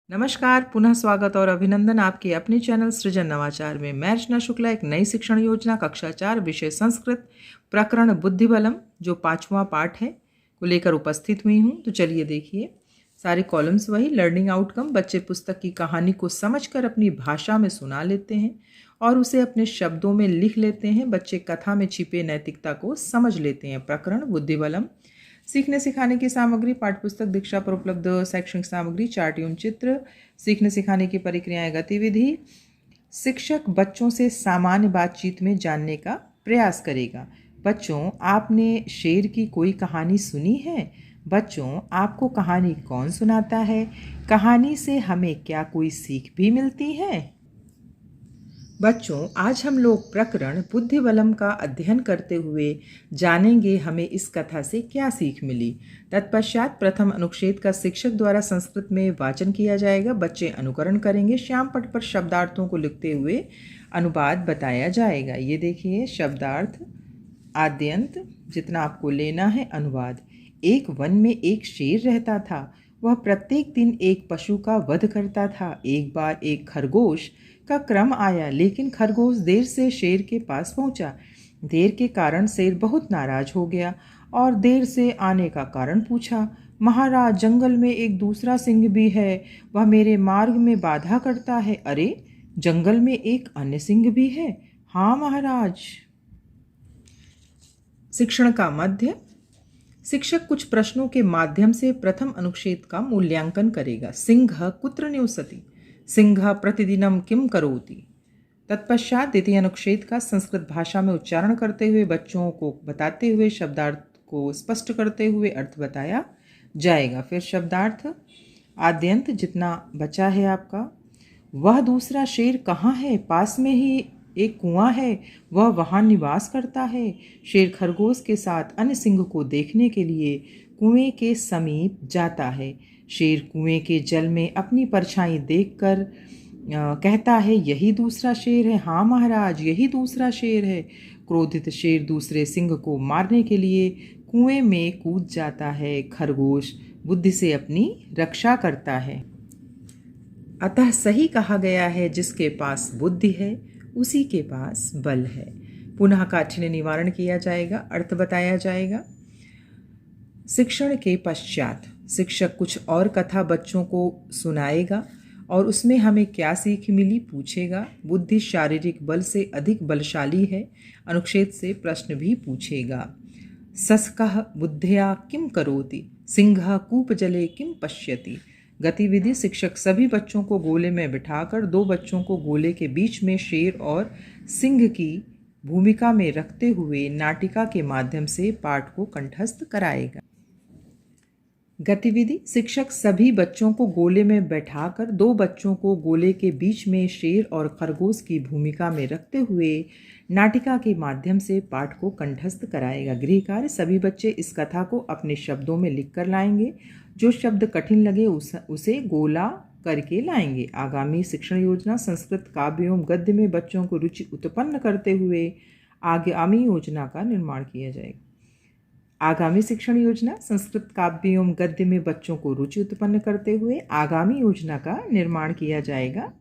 नमस्कार, पुनः स्वागत और अभिनंदन आपके अपने चैनल सृजन नवाचार में। मैं अर्चना शुक्ला एक नई शिक्षण योजना कक्षा 4 विषय संस्कृत प्रकरण बुद्धिबलम जो 5वां पाठ है को लेकर उपस्थित हुई हूँ। तो चलिए देखिए, सारे कॉलम्स वही। लर्निंग आउटकम, बच्चे पुस्तक की कहानी को समझकर अपनी भाषा में सुना लेते हैं और उसे अपने शब्दों में लिख लेते हैं। बच्चे कथा में छिपे नैतिकता को समझ लेते हैं। प्रकरण बुद्धिबलम। सीखने सिखाने की सामग्री, पाठ्यपुस्तक दीक्षा पर उपलब्ध शैक्षणिक सामग्री, चार्ट एवं चित्र, सीखने सिखाने की प्रक्रियाएं, गतिविधि। शिक्षक बच्चों से सामान्य बातचीत में जानने का प्रयास करेगा। बच्चों, आपने शेर की कोई कहानी सुनी है? बच्चों, आपको कहानी कौन सुनाता है? कहानी से हमें क्या कोई सीख भी मिलती है? बच्चों, आज हम लोग प्रकरण बुद्धिबलम का अध्ययन करते हुए जानेंगे हमें इस कथा से क्या सीख मिली। तत्पश्चात प्रथम अनुच्छेद का शिक्षक द्वारा संस्कृत में वाचन किया जाएगा। बच्चे अनुकरण करेंगे। श्याम पट पर शब्दार्थों को लिखते हुए अनुवाद बताया जाएगा। ये देखिए, शब्दार्थ आद्यंत जितना आपको लेना है, अनुवाद। एक वन में एक शेर रहता था। वह प्रत्येक दिन एक पशु का वध करता था। एक बार एक खरगोश का क्रम आया, लेकिन खरगोश देर से शेर के पास पहुंचा। देर के कारण शेर बहुत नाराज हो गया और देर से आने का कारण पूछा। महाराज, जंगल में एक दूसरा सिंह भी है। वह मेरे मार्ग में बाधा करता है। अरे, जंगल में एक अन्य सिंह भी है? हाँ महाराज। शिक्षण का मध्य। शिक्षक कुछ प्रश्नों के माध्यम से प्रथम अनुच्छेद का मूल्यांकन करेगा। सिंह कुत्र निवसति? सिंह प्रतिदिनम किम करोति? तत्पश्चात द्वितीय अनुच्छेद का संस्कृत भाषा में उच्चारण करते हुए बच्चों को बताते हुए शब्दार्थ को स्पष्ट करते हुए अर्थ बताया जाएगा। फिर शब्दार्थ आद्यंत जितना बचा है आपका। वह दूसरा शेर कहाँ है? पास में ही एक कुआं है, वह वहाँ निवास करता है। शेर खरगोश के साथ अन्य सिंह को देखने के लिए कुएं के समीप जाता है। शेर कुएं के जल में अपनी परछाई देखकर कहता है, यही दूसरा शेर है। हाँ महाराज, यही दूसरा शेर है। क्रोधित शेर दूसरे सिंह को मारने के लिए कुएं में कूद जाता है। खरगोश बुद्धि से अपनी रक्षा करता है। अतः सही कहा गया है, जिसके पास बुद्धि है उसी के पास बल है। पुनः काठिन्य निवारण किया जाएगा, अर्थ बताया जाएगा। शिक्षण के पश्चात शिक्षक कुछ और कथा बच्चों को सुनाएगा और उसमें हमें क्या सीख मिली पूछेगा। बुद्धि शारीरिक बल से अधिक बलशाली है। अनुच्छेद से प्रश्न भी पूछेगा। सस्कः बुद्ध्या किम करोति? सिंह कूपजले किम पश्यति? गतिविधि, शिक्षक सभी बच्चों को गोले में बिठाकर दो बच्चों को गोले के बीच में शेर और सिंह की भूमिका में रखते हुए नाटिका के माध्यम से पाठ को कंठस्थ कराएगा। गतिविधि, शिक्षक सभी बच्चों को गोले में बैठाकर दो बच्चों को गोले के बीच में शेर और खरगोश की भूमिका में रखते हुए नाटिका के माध्यम से पाठ को कंठस्थ कराएगा। गृह कार्य, सभी बच्चे इस कथा को अपने शब्दों में लिख कर लाएंगे। जो शब्द कठिन लगे उसे गोला करके लाएंगे। आगामी शिक्षण योजना, संस्कृत काव्य एवं गद्य में बच्चों को रुचि उत्पन्न करते हुए आगामी योजना का निर्माण किया जाएगा। आगामी शिक्षण योजना, संस्कृत काव्य एवं गद्य में बच्चों को रुचि उत्पन्न करते हुए आगामी योजना का निर्माण किया जाएगा।